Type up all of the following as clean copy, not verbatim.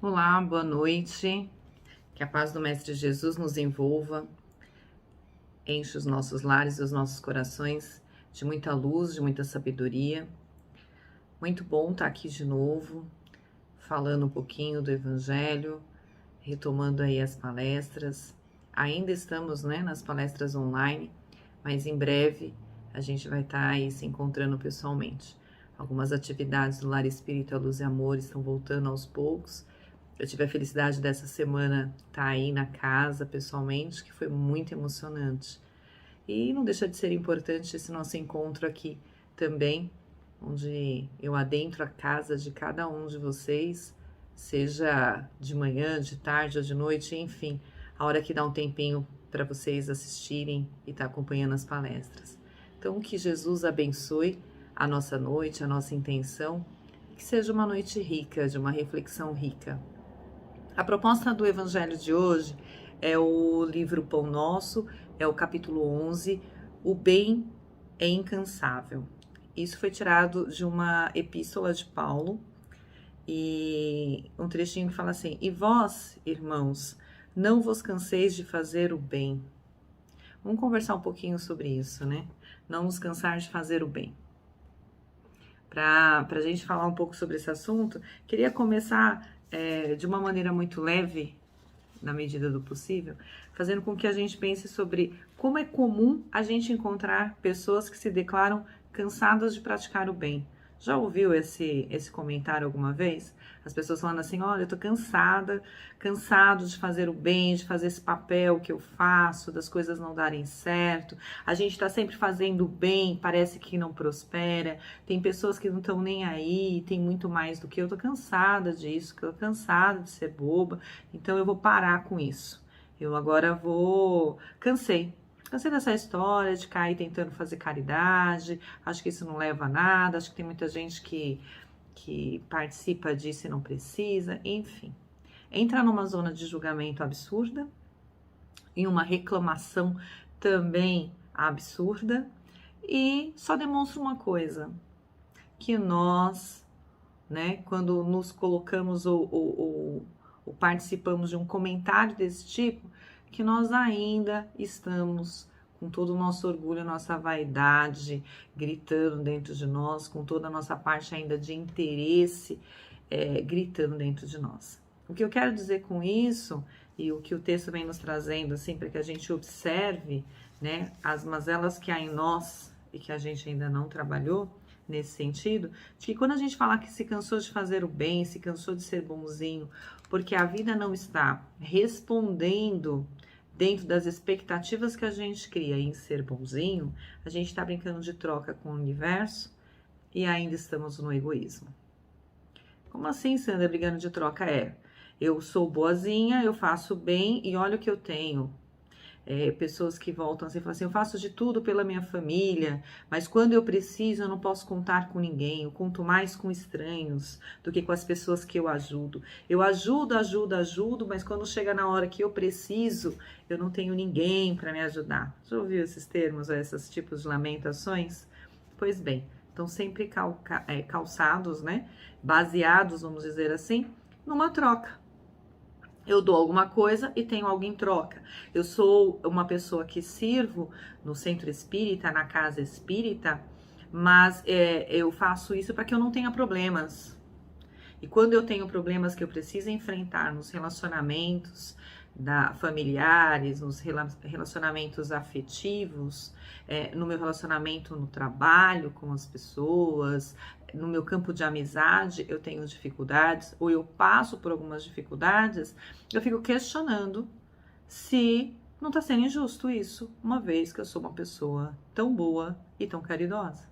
Olá, boa noite. Que a paz do Mestre Jesus nos envolva, enche os nossos lares e os nossos corações de muita luz, de muita sabedoria. Muito bom estar aqui de novo, falando um pouquinho do Evangelho, retomando aí as palestras. Ainda estamos, nas palestras online, mas em breve a gente vai estar aí se encontrando pessoalmente. Algumas atividades do Lar Espírita Luz e Amor estão voltando aos poucos. Eu tive a felicidade dessa semana estar aí na casa pessoalmente, que foi muito emocionante. E não deixa de ser importante esse nosso encontro aqui também, onde eu adentro a casa de cada um de vocês, seja de manhã, de tarde ou de noite, enfim, a hora que dá um tempinho para vocês assistirem e estar acompanhando as palestras. Então, que Jesus abençoe a nossa noite, a nossa intenção, que seja uma noite rica, de uma reflexão rica. A proposta do Evangelho de hoje é o livro Pão Nosso, é o capítulo 11, O Bem é Incansável. Isso foi tirado de uma epístola de Paulo, e um trechinho que fala assim: E vós, irmãos, não vos canseis de fazer o bem. Vamos conversar um pouquinho sobre isso, né? Não nos cansar de fazer o bem. Para a gente falar um pouco sobre esse assunto, queria começar de uma maneira muito leve, na medida do possível, fazendo com que a gente pense sobre como é comum a gente encontrar pessoas que se declaram cansadas de praticar o bem. Já ouviu esse comentário alguma vez? As pessoas falando assim: olha, eu tô cansado de fazer o bem, de fazer esse papel que eu faço, das coisas não darem certo. A gente tá sempre fazendo o bem, parece que não prospera. Tem pessoas que não estão nem aí, tem muito mais do que eu. Tô cansada disso, tô cansada de ser boba, então eu vou parar com isso. Eu agora cansei dessa história de cair tentando fazer caridade, acho que isso não leva a nada, acho que tem muita gente que participa disso e não precisa, enfim. Entra numa zona de julgamento absurda, em uma reclamação também absurda, e só demonstra uma coisa, que nós, quando nos colocamos ou participamos de um comentário desse tipo, que nós ainda estamos com todo o nosso orgulho, nossa vaidade gritando dentro de nós, com toda a nossa parte ainda de interesse gritando dentro de nós. O que eu quero dizer com isso, e o que o texto vem nos trazendo, assim, para que a gente observe, as mazelas que há em nós e que a gente ainda não trabalhou, nesse sentido, de que quando a gente fala que se cansou de fazer o bem, se cansou de ser bonzinho, porque a vida não está respondendo dentro das expectativas que a gente cria em ser bonzinho, a gente está brincando de troca com o universo e ainda estamos no egoísmo. Como assim, Sandra, brigando de troca? Eu sou boazinha, eu faço bem e olha o que eu tenho. Pessoas que voltam assim e falam assim: eu faço de tudo pela minha família, mas quando eu preciso eu não posso contar com ninguém, eu conto mais com estranhos do que com as pessoas que eu ajudo. Eu ajudo, mas quando chega na hora que eu preciso, eu não tenho ninguém para me ajudar. Já ouviu esses termos, esses tipos de lamentações? Pois bem, estão sempre calçados, baseados, vamos dizer assim, numa troca. Eu dou alguma coisa e tenho algo em troca. Eu sou uma pessoa que sirvo no centro espírita, na casa espírita, mas eu faço isso para que eu não tenha problemas. E quando eu tenho problemas que eu preciso enfrentar nos relacionamentos familiares, nos relacionamentos afetivos, no meu relacionamento no trabalho com as pessoas, no meu campo de amizade, eu tenho dificuldades, ou eu passo por algumas dificuldades, eu fico questionando se não está sendo injusto isso, uma vez que eu sou uma pessoa tão boa e tão caridosa.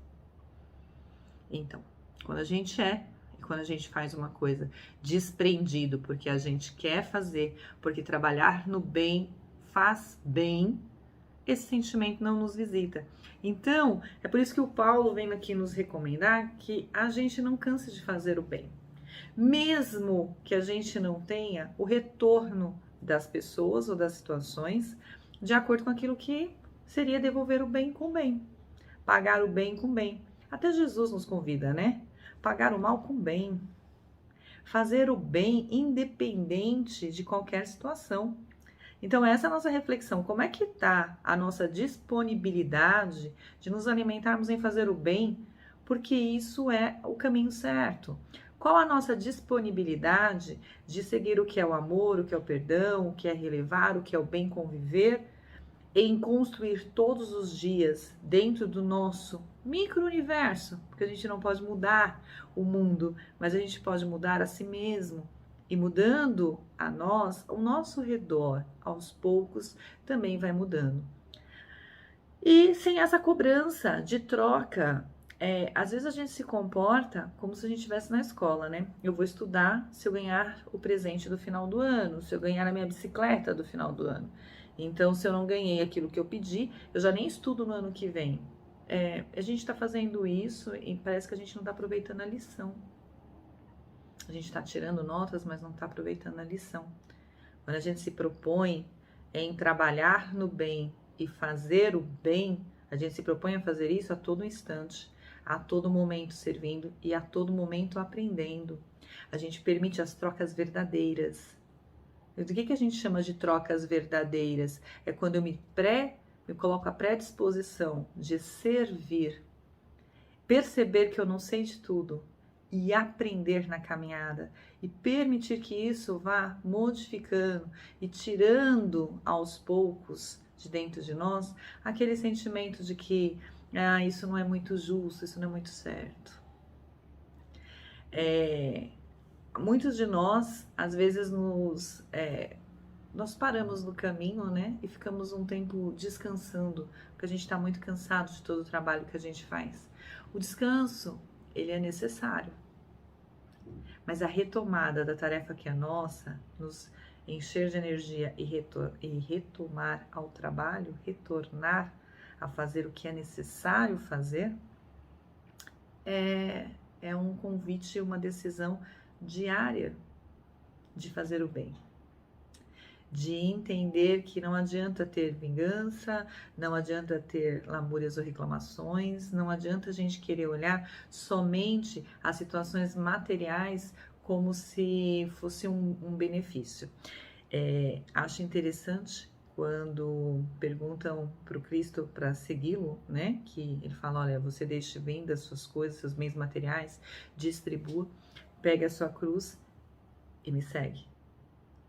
Então, quando a gente faz uma coisa desprendido porque a gente quer fazer, porque trabalhar no bem faz bem, esse sentimento não nos visita. Então, é por isso que o Paulo vem aqui nos recomendar que a gente não canse de fazer o bem. Mesmo que a gente não tenha o retorno das pessoas ou das situações de acordo com aquilo que seria devolver o bem com bem. Pagar o bem com bem. Até Jesus nos convida, pagar o mal com bem. fazer o bem independente de qualquer situação. Então, essa é a nossa reflexão. Como é que está a nossa disponibilidade de nos alimentarmos em fazer o bem? Porque isso é o caminho certo. Qual a nossa disponibilidade de seguir o que é o amor, o que é o perdão, o que é relevar, o que é o bem conviver, em construir todos os dias dentro do nosso micro-universo? Porque a gente não pode mudar o mundo, mas a gente pode mudar a si mesmo. E mudando a nós, o nosso redor, aos poucos, também vai mudando. E sem essa cobrança de troca, às vezes a gente se comporta como se a gente estivesse na escola, né? Eu vou estudar se eu ganhar o presente do final do ano, se eu ganhar a minha bicicleta do final do ano. Então, se eu não ganhei aquilo que eu pedi, eu já nem estudo no ano que vem. A gente está fazendo isso e parece que a gente não está aproveitando a lição. A gente está tirando notas, mas não está aproveitando a lição. Quando a gente se propõe em trabalhar no bem e fazer o bem, a gente se propõe a fazer isso a todo instante, a todo momento servindo e a todo momento aprendendo. A gente permite as trocas verdadeiras. O que a gente chama de trocas verdadeiras? É quando eu me coloco à predisposição de servir, perceber que eu não sei de tudo e aprender na caminhada e permitir que isso vá modificando e tirando aos poucos de dentro de nós aquele sentimento de que isso não é muito justo, isso não é muito certo. Muitos de nós, às vezes, nós paramos no caminho, né? E ficamos um tempo descansando, porque a gente está muito cansado de todo o trabalho que a gente faz. O descanso, ele é necessário. Mas a retomada da tarefa que é nossa, nos encher de energia e retomar ao trabalho, retornar a fazer o que é necessário fazer, é um convite, uma decisão diária de fazer o bem. De entender que não adianta ter vingança, não adianta ter lamúrias ou reclamações, não adianta a gente querer olhar somente as situações materiais como se fosse um benefício. Acho interessante quando perguntam para o Cristo para segui-lo, né? Que ele fala, olha, você deixe bem das suas coisas, seus bens materiais, distribua, pegue a sua cruz e me segue.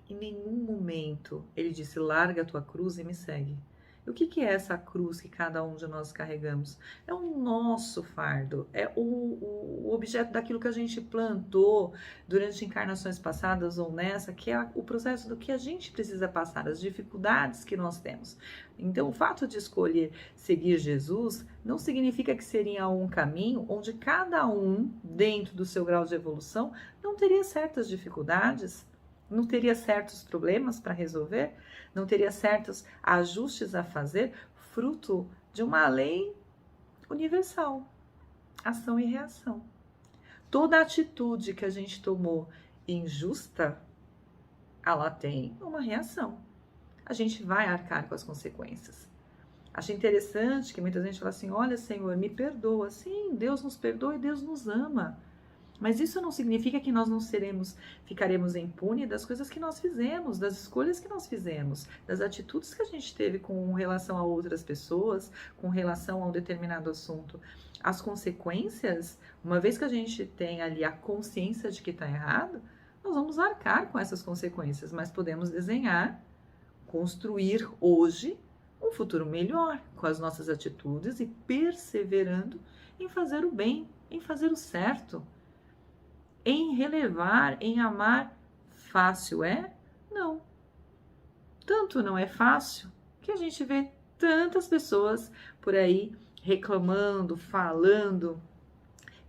Em nenhum momento ele disse, larga a tua cruz e me segue. E o que é essa cruz que cada um de nós carregamos? É o nosso fardo, é o objeto daquilo que a gente plantou durante encarnações passadas ou nessa, que é o processo do que a gente precisa passar, as dificuldades que nós temos. Então, o fato de escolher seguir Jesus não significa que seria um caminho onde cada um, dentro do seu grau de evolução, não teria certas dificuldades, não teria certos problemas para resolver, não teria certos ajustes a fazer, fruto de uma lei universal, ação e reação. Toda atitude que a gente tomou injusta, ela tem uma reação. A gente vai arcar com as consequências. Acho interessante que muita gente fala assim, olha, Senhor, me perdoa. Sim, Deus nos perdoa e Deus nos ama. Mas isso não significa que nós não ficaremos impunes das coisas que nós fizemos, das escolhas que nós fizemos, das atitudes que a gente teve com relação a outras pessoas, com relação a um determinado assunto. As consequências, uma vez que a gente tem ali a consciência de que está errado, nós vamos arcar com essas consequências, mas podemos desenhar, construir hoje um futuro melhor com as nossas atitudes e perseverando em fazer o bem, em fazer o certo. Em relevar, em amar, fácil é? Não. Tanto não é fácil que a gente vê tantas pessoas por aí reclamando, falando,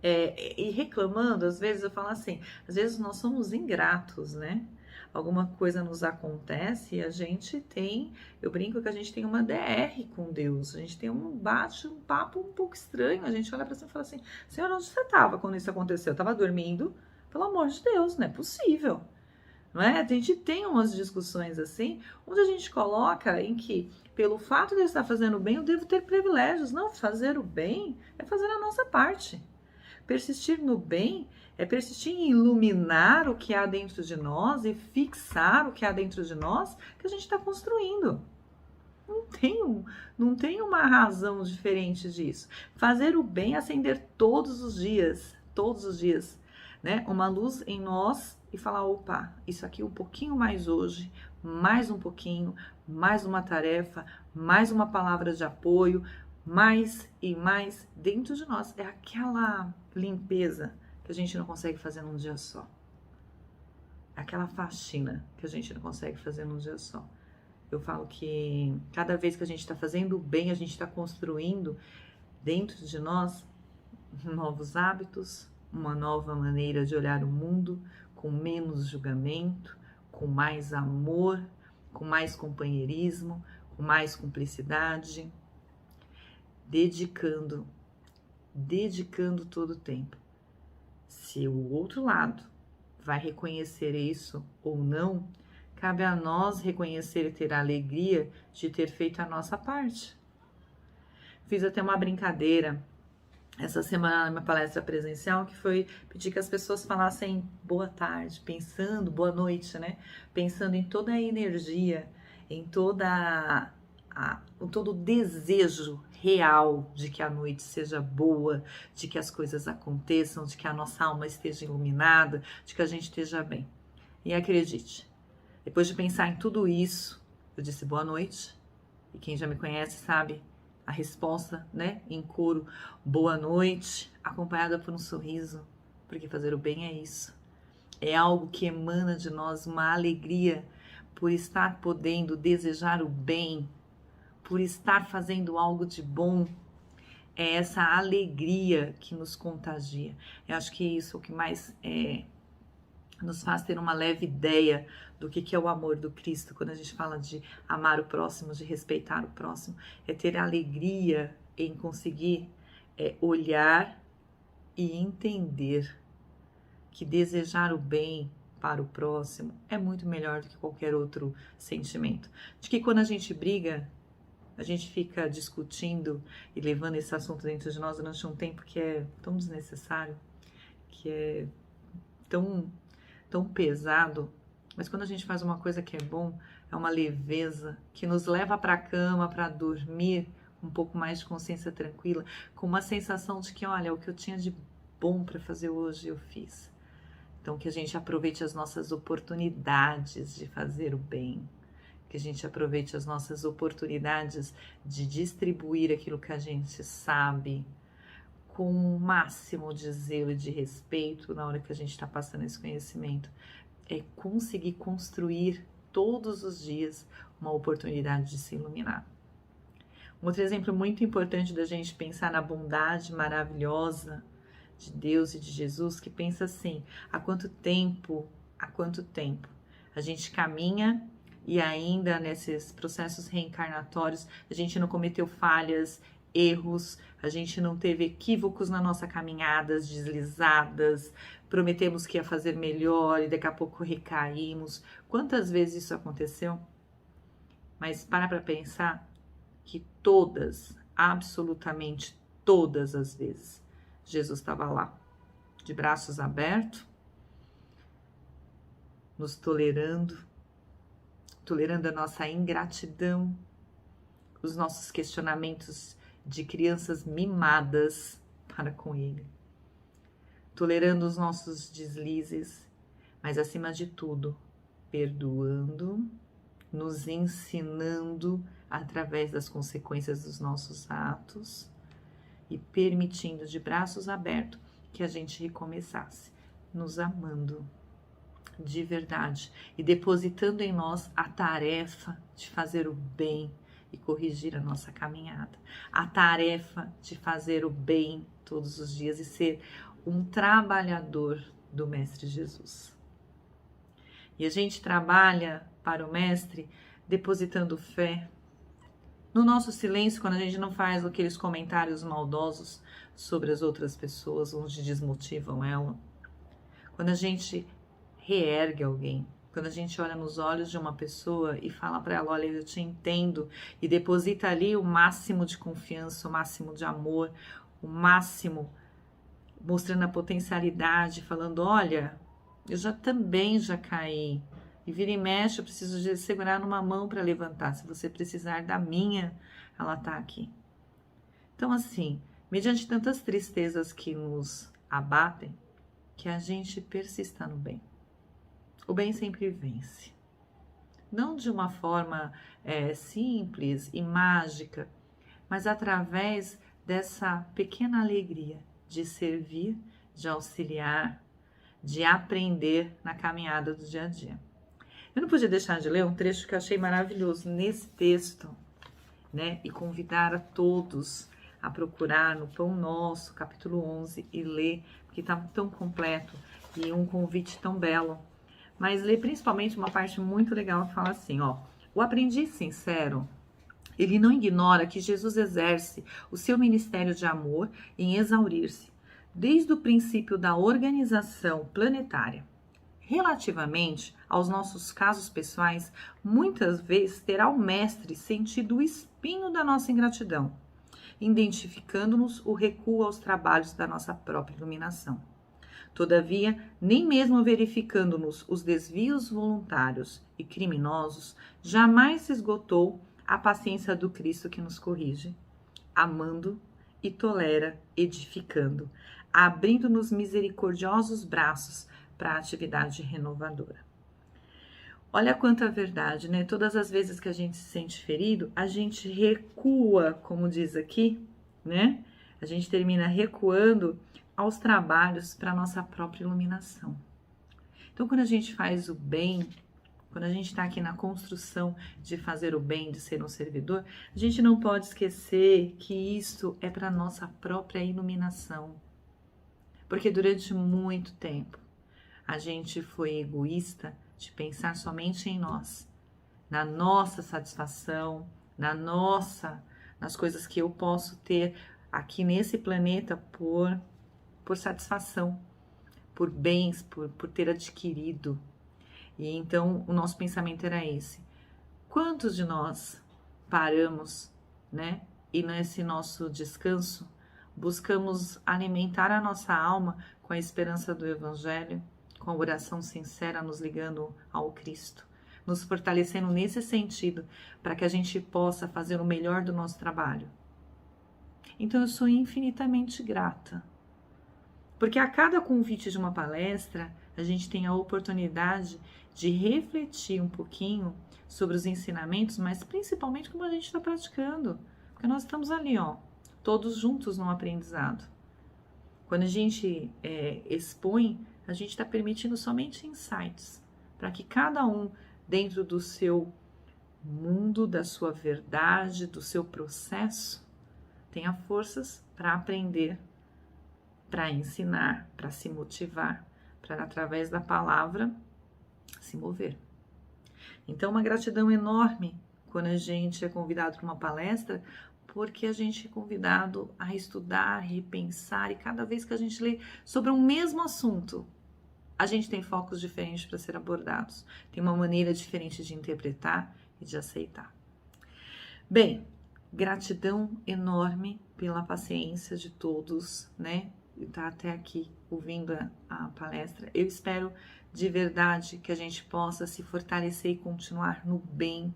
e reclamando, às vezes eu falo assim, às vezes nós somos ingratos, né? Alguma coisa nos acontece e a gente tem, eu brinco que a gente tem uma DR com Deus, a gente tem um papo um pouco estranho, a gente olha para cima e fala assim, Senhor, onde você estava quando isso aconteceu? Eu estava dormindo? Pelo amor de Deus, não é possível, não é? A gente tem umas discussões assim, onde a gente coloca em que, pelo fato de eu estar fazendo o bem, eu devo ter privilégios. Não, fazer o bem é fazer a nossa parte. Persistir no bem é persistir em iluminar o que há dentro de nós e fixar o que há dentro de nós que a gente está construindo. Não tem uma razão diferente disso. Fazer o bem é acender todos os dias, né? Uma luz em nós e falar, opa, isso aqui um pouquinho mais hoje, mais um pouquinho, mais uma tarefa, mais uma palavra de apoio, mais e mais dentro de nós. É aquela limpeza que a gente não consegue fazer num dia só. É aquela faxina que a gente não consegue fazer num dia só. Eu falo que cada vez que a gente está fazendo o bem, a gente está construindo dentro de nós novos hábitos, uma nova maneira de olhar o mundo, com menos julgamento, com mais amor, com mais companheirismo, com mais cumplicidade, dedicando todo o tempo. Se o outro lado vai reconhecer isso ou não, cabe a nós reconhecer e ter a alegria de ter feito a nossa parte. Fiz até uma brincadeira essa semana na minha palestra presencial, que foi pedir que as pessoas falassem boa tarde, pensando, boa noite, né? Pensando em toda a energia, em todo o desejo real de que a noite seja boa, de que as coisas aconteçam, de que a nossa alma esteja iluminada, de que a gente esteja bem. E acredite, depois de pensar em tudo isso, eu disse boa noite, e quem já me conhece sabe a resposta, né, em coro, boa noite, acompanhada por um sorriso, porque fazer o bem é isso. É algo que emana de nós uma alegria por estar podendo desejar o bem, por estar fazendo algo de bom. É essa alegria que nos contagia. Eu acho que é isso o que mais nos faz ter uma leve ideia do que é o amor do Cristo, quando a gente fala de amar o próximo, de respeitar o próximo, é ter alegria em conseguir olhar e entender que desejar o bem para o próximo é muito melhor do que qualquer outro sentimento. De que quando a gente briga, a gente fica discutindo e levando esse assunto dentro de nós durante um tempo que é tão desnecessário, que é tão pesado, mas quando a gente faz uma coisa que é bom, é uma leveza que nos leva para a cama para dormir um pouco mais de consciência tranquila, com uma sensação de que, olha, o que eu tinha de bom para fazer hoje eu fiz. Então, que a gente aproveite as nossas oportunidades de fazer o bem, que a gente aproveite as nossas oportunidades de distribuir aquilo que a gente sabe, com o máximo de zelo e de respeito na hora que a gente está passando esse conhecimento. É conseguir construir todos os dias uma oportunidade de se iluminar. Um outro exemplo muito importante da gente pensar na bondade maravilhosa de Deus e de Jesus, que pensa assim, há quanto tempo a gente caminha e ainda nesses processos reencarnatórios a gente não cometeu falhas, erros, a gente não teve equívocos na nossa caminhada, deslizadas, prometemos que ia fazer melhor e daqui a pouco recaímos. Quantas vezes isso aconteceu? Mas para pensar que todas, absolutamente todas as vezes, Jesus estava lá, de braços abertos, nos tolerando a nossa ingratidão, os nossos questionamentos de crianças mimadas para com Ele, tolerando os nossos deslizes, mas acima de tudo, perdoando, nos ensinando através das consequências dos nossos atos e permitindo de braços abertos que a gente recomeçasse, nos amando de verdade e depositando em nós a tarefa de fazer o bem e corrigir a nossa caminhada, a tarefa de fazer o bem todos os dias e ser um trabalhador do Mestre Jesus. E a gente trabalha para o Mestre depositando fé no nosso silêncio, quando a gente não faz aqueles comentários maldosos sobre as outras pessoas, onde desmotivam ela, quando a gente reergue alguém, quando a gente olha nos olhos de uma pessoa e fala para ela, olha, eu te entendo, e deposita ali o máximo de confiança, o máximo de amor, o máximo mostrando a potencialidade, falando, olha, eu também já caí. E vira e mexe, eu preciso de segurar numa mão para levantar. Se você precisar da minha, ela está aqui. Então, assim, mediante tantas tristezas que nos abatem, que a gente persista no bem. O bem sempre vence. Não de uma forma simples e mágica, mas através dessa pequena alegria de servir, de auxiliar, de aprender na caminhada do dia a dia. Eu não podia deixar de ler um trecho que eu achei maravilhoso nesse texto, né? E convidar a todos a procurar no Pão Nosso, capítulo 11, e ler, porque está tão completo e um convite tão belo. Mas ler principalmente uma parte muito legal que fala assim, ó: o aprendiz sincero, ele não ignora que Jesus exerce o seu ministério de amor em exaurir-se, desde o princípio da organização planetária. Relativamente aos nossos casos pessoais, muitas vezes terá o mestre sentido o espinho da nossa ingratidão, identificando-nos o recuo aos trabalhos da nossa própria iluminação. Todavia, nem mesmo verificando-nos os desvios voluntários e criminosos, jamais se esgotou a paciência do Cristo que nos corrige, amando e tolera, edificando, abrindo-nos misericordiosos braços para a atividade renovadora. Olha quanta verdade, né? Todas as vezes que a gente se sente ferido, a gente recua, como diz aqui, né? A gente termina recuando aos trabalhos para a nossa própria iluminação. Então, quando a gente faz o bem, quando a gente está aqui na construção de fazer o bem, de ser um servidor, a gente não pode esquecer que isso é para a nossa própria iluminação. Porque durante muito tempo, a gente foi egoísta de pensar somente em nós, na nossa satisfação, nas coisas que eu posso ter aqui nesse planeta por satisfação, por bens, por ter adquirido. E então o nosso pensamento era esse. Quantos de nós paramos, né? E nesse nosso descanso buscamos alimentar a nossa alma com a esperança do Evangelho, com a oração sincera nos ligando ao Cristo, nos fortalecendo nesse sentido, para que a gente possa fazer o melhor do nosso trabalho. Então eu sou infinitamente grata, porque a cada convite de uma palestra, a gente tem a oportunidade de refletir um pouquinho sobre os ensinamentos, mas principalmente como a gente está praticando, porque nós estamos ali, ó, todos juntos no aprendizado. Quando a gente expõe, a gente está permitindo somente insights, para que cada um, dentro do seu mundo, da sua verdade, do seu processo, tenha forças para aprender, para ensinar, para se motivar, para através da palavra se mover. Então, uma gratidão enorme quando a gente é convidado para uma palestra, porque a gente é convidado a estudar, repensar, e cada vez que a gente lê sobre um mesmo assunto, a gente tem focos diferentes para ser abordados, tem uma maneira diferente de interpretar e de aceitar. Bem, gratidão enorme pela paciência de todos, né? Tá até aqui ouvindo a palestra. Eu espero de verdade que a gente possa se fortalecer e continuar no bem,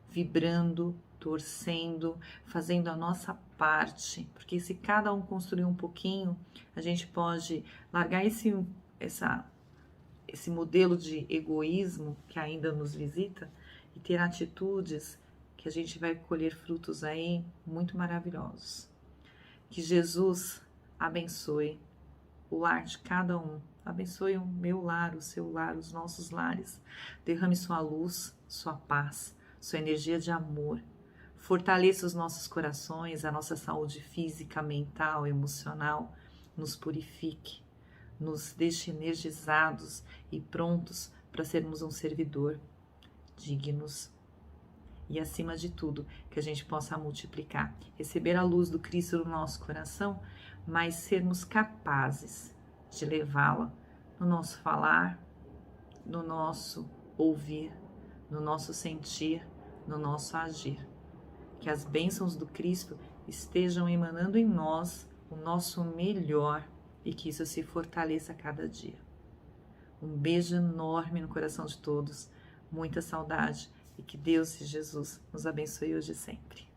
vibrando, torcendo, fazendo a nossa parte, porque se cada um construir um pouquinho, a gente pode largar esse modelo de egoísmo que ainda nos visita e ter atitudes que a gente vai colher frutos aí muito maravilhosos. Que Jesus abençoe o lar de cada um, abençoe o meu lar, o seu lar, os nossos lares, derrame sua luz, sua paz, sua energia de amor, fortaleça os nossos corações, a nossa saúde física, mental, emocional, nos purifique, nos deixe energizados e prontos para sermos um servidor, dignos e, acima de tudo, que a gente possa multiplicar, receber a luz do Cristo no nosso coração, mas sermos capazes de levá-la no nosso falar, no nosso ouvir, no nosso sentir, no nosso agir. Que as bênçãos do Cristo estejam emanando em nós o nosso melhor e que isso se fortaleça a cada dia. Um beijo enorme no coração de todos, muita saudade e que Deus e Jesus nos abençoe hoje e sempre.